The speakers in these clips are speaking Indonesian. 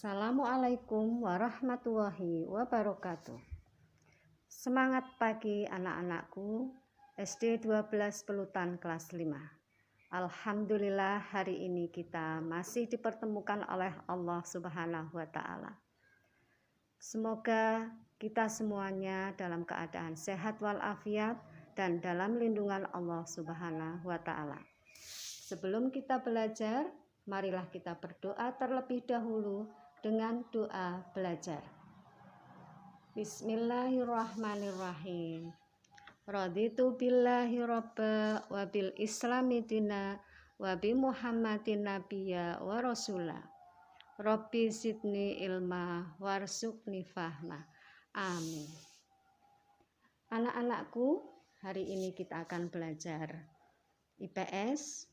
Assalamualaikum warahmatullahi wabarakatuh. Semangat pagi anak-anakku SD 12 Pelutan kelas 5. Alhamdulillah hari ini kita masih dipertemukan oleh Allah Subhanahu wa Ta'ala. Semoga kita semuanya dalam keadaan sehat walafiat dan dalam lindungan Allah Subhanahu wa Ta'ala. Sebelum kita belajar, marilah kita berdoa terlebih dahulu dengan doa belajar. Bismillahirrahmanirrahim. Raditu billahi robba wa bil islami dina wa bi muhammadin nabiyya wa rasulah. Rabbi zidni ilma warzuqni fahma. Amin. Anak-anakku, hari ini kita akan belajar IPS.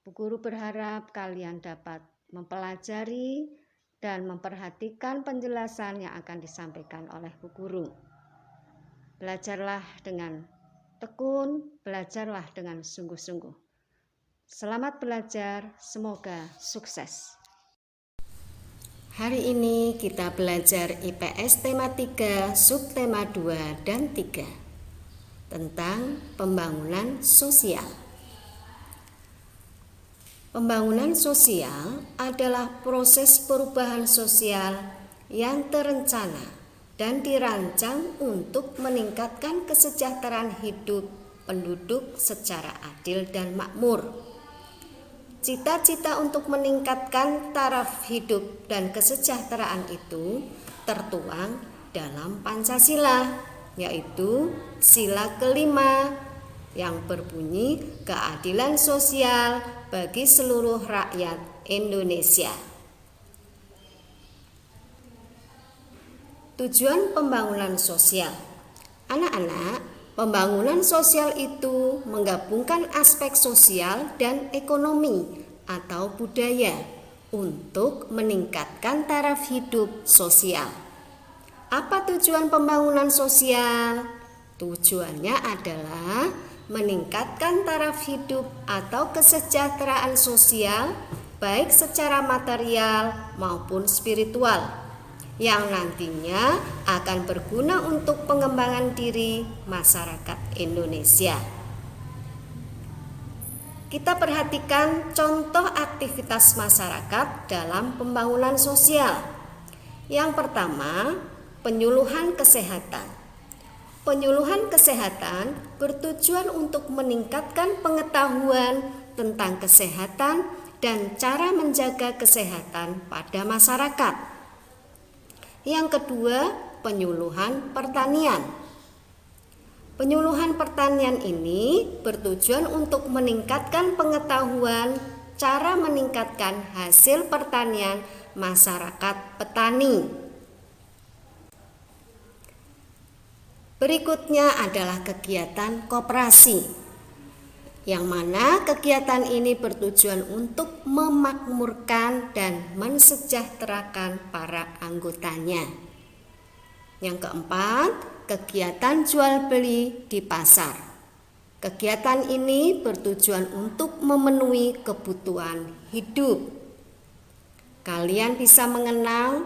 Bu Guru berharap kalian dapat mempelajari dan memperhatikan penjelasan yang akan disampaikan oleh Bu Guru. Belajarlah dengan tekun, belajarlah dengan sungguh-sungguh. Selamat belajar, semoga sukses. Hari ini kita belajar IPS tema 3, subtema 2 dan 3 tentang pembangunan sosial. Pembangunan sosial adalah proses perubahan sosial yang terencana dan dirancang untuk meningkatkan kesejahteraan hidup penduduk secara adil dan makmur. Cita-cita untuk meningkatkan taraf hidup dan kesejahteraan itu tertuang dalam Pancasila, yaitu sila kelima yang berbunyi keadilan sosial bagi seluruh rakyat Indonesia. Tujuan pembangunan sosial. Anak-anak, pembangunan sosial itu menggabungkan aspek sosial dan ekonomi atau budaya untuk meningkatkan taraf hidup sosial. Apa tujuan pembangunan sosial? Tujuannya adalah meningkatkan taraf hidup atau kesejahteraan sosial baik secara material maupun spiritual yang nantinya akan berguna untuk pengembangan diri masyarakat Indonesia. Kita perhatikan contoh aktivitas masyarakat dalam pembangunan sosial. Yang pertama, penyuluhan kesehatan. Penyuluhan kesehatan bertujuan untuk meningkatkan pengetahuan tentang kesehatan dan cara menjaga kesehatan pada masyarakat. Yang kedua, penyuluhan pertanian. Penyuluhan pertanian ini bertujuan untuk meningkatkan pengetahuan cara meningkatkan hasil pertanian masyarakat petani. Berikutnya adalah kegiatan koperasi, yang mana kegiatan ini bertujuan untuk memakmurkan dan mensejahterakan para anggotanya. Yang keempat, kegiatan jual beli di pasar. Kegiatan ini bertujuan untuk memenuhi kebutuhan hidup. Kalian bisa mengenal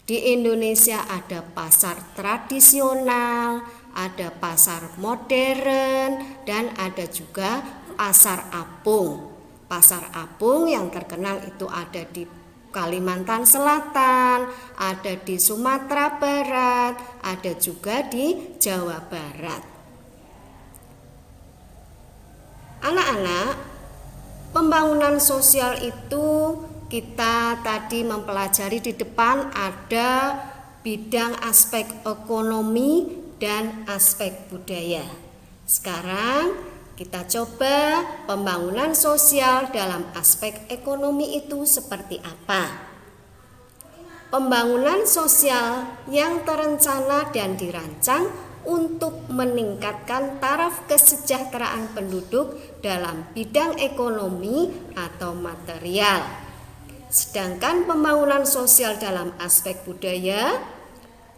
di Indonesia ada pasar tradisional, ada pasar modern, dan ada juga pasar apung. Pasar apung yang terkenal itu ada di Kalimantan Selatan, ada di Sumatera Barat, ada juga di Jawa Barat. Anak-anak, pembangunan sosial itu kita tadi mempelajari di depan ada bidang aspek ekonomi dan aspek budaya. Sekarang kita coba pembangunan sosial dalam aspek ekonomi itu seperti apa. Pembangunan sosial yang terencana dan dirancang untuk meningkatkan taraf kesejahteraan penduduk dalam bidang ekonomi atau material. Sedangkan pembangunan sosial dalam aspek budaya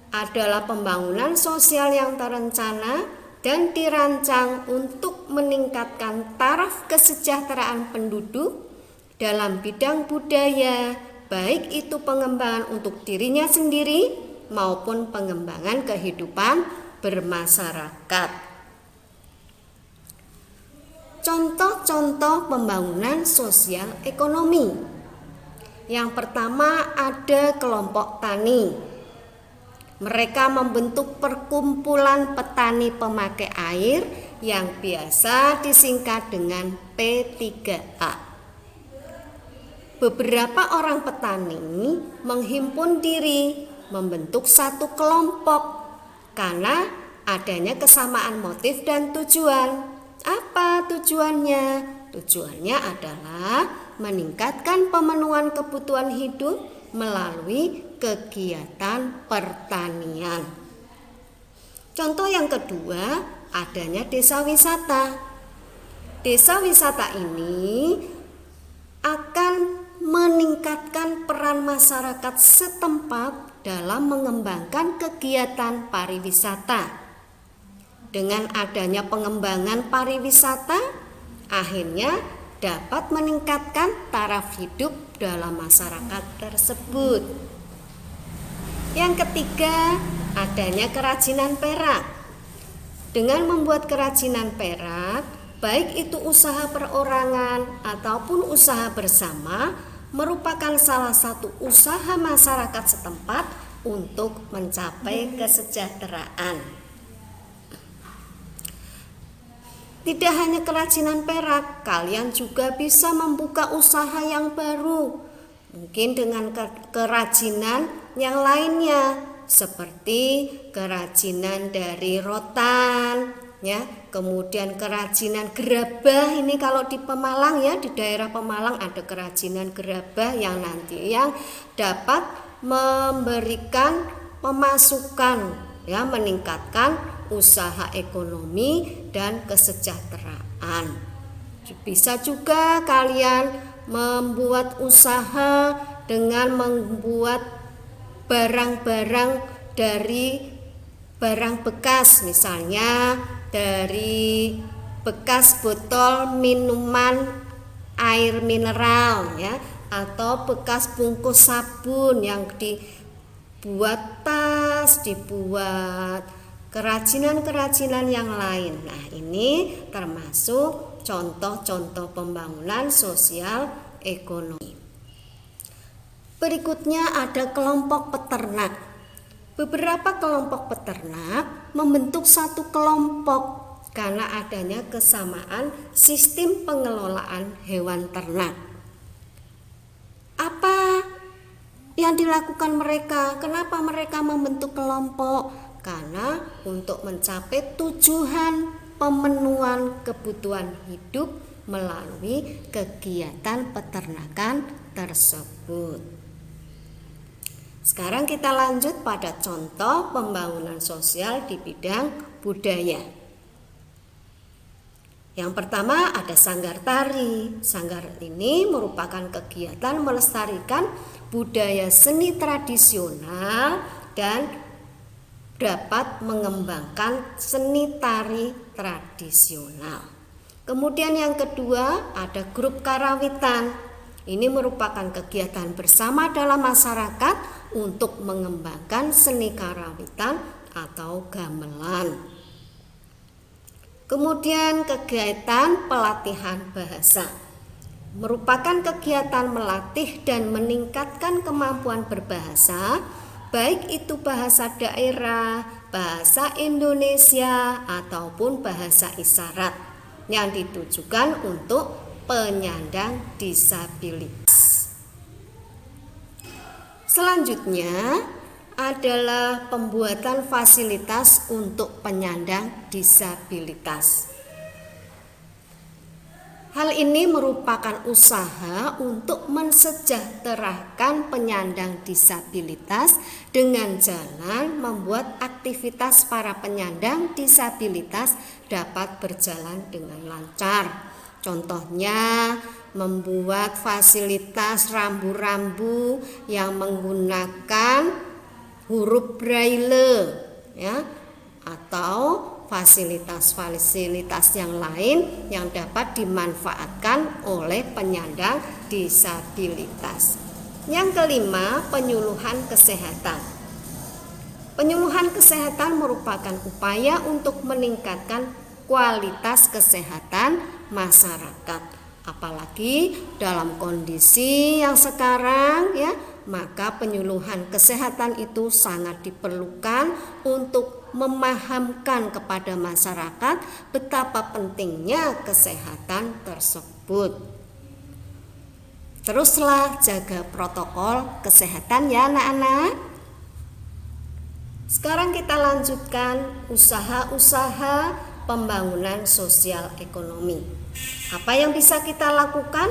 adalah pembangunan sosial yang terencana dan dirancang untuk meningkatkan taraf kesejahteraan penduduk dalam bidang budaya, baik itu pengembangan untuk dirinya sendiri maupun pengembangan kehidupan bermasyarakat. Contoh-contoh pembangunan sosial ekonomi. Yang pertama ada kelompok tani. Mereka membentuk perkumpulan petani pemakai air yang biasa disingkat dengan P3A. Beberapa orang petani menghimpun diri membentuk satu kelompok karena adanya kesamaan motif dan tujuan. Apa tujuannya? Tujuannya adalah meningkatkan pemenuhan kebutuhan hidup melalui kegiatan pertanian. Contoh yang kedua, adanya desa wisata. Desa wisata ini akan meningkatkan peran masyarakat setempat dalam mengembangkan kegiatan pariwisata. Dengan adanya pengembangan pariwisata, akhirnya dapat meningkatkan taraf hidup dalam masyarakat tersebut. Yang ketiga, adanya kerajinan perak. Dengan membuat kerajinan perak, baik itu usaha perorangan ataupun usaha bersama, merupakan salah satu usaha masyarakat setempat untuk mencapai kesejahteraan. Tidak hanya kerajinan perak, kalian juga bisa membuka usaha yang baru, mungkin dengan kerajinan yang lainnya, seperti kerajinan dari rotan, ya, kemudian kerajinan gerabah. Ini kalau di Pemalang, ya, di daerah Pemalang ada kerajinan gerabah yang dapat memberikan pemasukan, ya, meningkatkan usaha ekonomi dan kesejahteraan. Bisa juga kalian membuat usaha dengan membuat barang-barang dari barang bekas, misalnya dari bekas botol minuman air mineral, ya, atau bekas bungkus sabun yang dibuat tas, dibuat kerajinan-kerajinan yang lain. Nah, ini termasuk contoh-contoh pembangunan sosial ekonomi. Berikutnya ada kelompok peternak. Beberapa kelompok peternak membentuk satu kelompok karena adanya kesamaan sistem pengelolaan hewan ternak. Apa yang dilakukan mereka? Kenapa mereka membentuk kelompok? Karena untuk mencapai tujuan pemenuhan kebutuhan hidup melalui kegiatan peternakan tersebut. Sekarang kita lanjut pada contoh pembangunan sosial di bidang budaya. Yang pertama ada sanggar tari. Sanggar ini merupakan kegiatan melestarikan budaya seni tradisional dan dapat mengembangkan seni tari tradisional. Kemudian yang kedua ada grup karawitan. Ini merupakan kegiatan bersama dalam masyarakat untuk mengembangkan seni karawitan atau gamelan. Kemudian kegiatan pelatihan bahasa merupakan kegiatan melatih dan meningkatkan kemampuan berbahasa, baik itu bahasa daerah, bahasa Indonesia ataupun bahasa isyarat yang ditujukan untuk penyandang disabilitas. Selanjutnya adalah pembuatan fasilitas untuk penyandang disabilitas. Hal ini merupakan usaha untuk mensejahterakan penyandang disabilitas dengan jalan membuat aktivitas para penyandang disabilitas dapat berjalan dengan lancar. Contohnya membuat fasilitas rambu-rambu yang menggunakan huruf braille, ya, atau fasilitas-fasilitas yang lain yang dapat dimanfaatkan oleh penyandang disabilitas. Yang kelima, penyuluhan kesehatan. Penyuluhan kesehatan merupakan upaya untuk meningkatkan kualitas kesehatan masyarakat. Apalagi dalam kondisi yang sekarang ya, maka penyuluhan kesehatan itu sangat diperlukan untuk memahamkan kepada masyarakat betapa pentingnya kesehatan tersebut. Teruslah jaga protokol kesehatan ya anak-anak. Sekarang kita lanjutkan usaha-usaha pembangunan sosial ekonomi. Apa yang bisa kita lakukan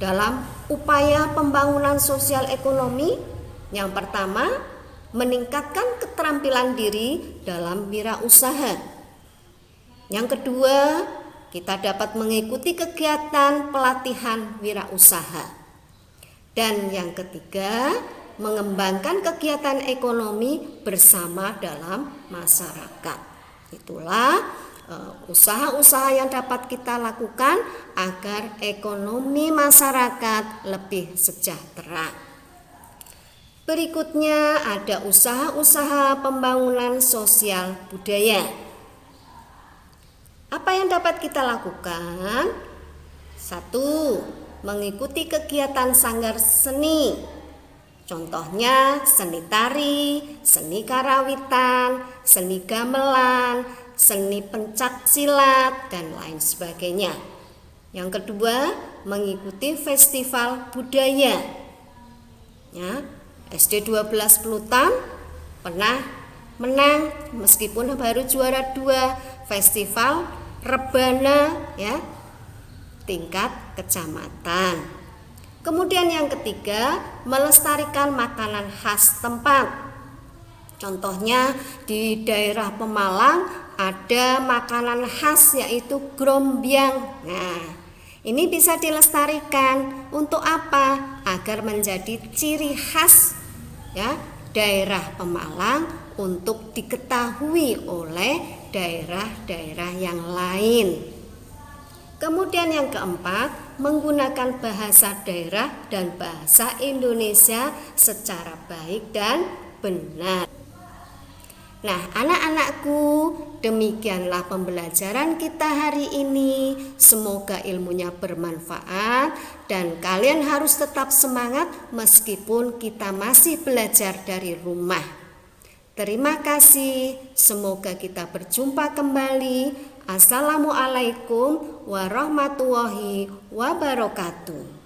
dalam upaya pembangunan sosial ekonomi? Yang pertama, meningkatkan keterampilan diri dalam wirausaha. Yang kedua, kita dapat mengikuti kegiatan pelatihan wirausaha. Dan yang ketiga, mengembangkan kegiatan ekonomi bersama dalam masyarakat. Itulah usaha-usaha yang dapat kita lakukan agar ekonomi masyarakat lebih sejahtera. Berikutnya ada usaha-usaha pembangunan sosial budaya. Apa yang dapat kita lakukan? 1. Mengikuti kegiatan sanggar seni. Contohnya seni tari, seni karawitan, seni gamelan, seni pencak silat, dan lain sebagainya. Yang kedua, mengikuti festival budaya. Ya, SD 12 Plutan pernah menang meskipun baru juara 2 festival rebana ya tingkat kecamatan. Kemudian yang ketiga, melestarikan makanan khas tempat. Contohnya di daerah Pemalang ada makanan khas yaitu grombyang. Nah, ini bisa dilestarikan untuk apa? Agar menjadi ciri khas ya daerah Pemalang untuk diketahui oleh daerah-daerah yang lain. Kemudian yang keempat, menggunakan bahasa daerah dan bahasa Indonesia secara baik dan benar. Nah, anak-anakku, demikianlah pembelajaran kita hari ini. Semoga ilmunya bermanfaat dan kalian harus tetap semangat meskipun kita masih belajar dari rumah. Terima kasih, semoga kita berjumpa kembali. Assalamualaikum warahmatullahi wabarakatuh.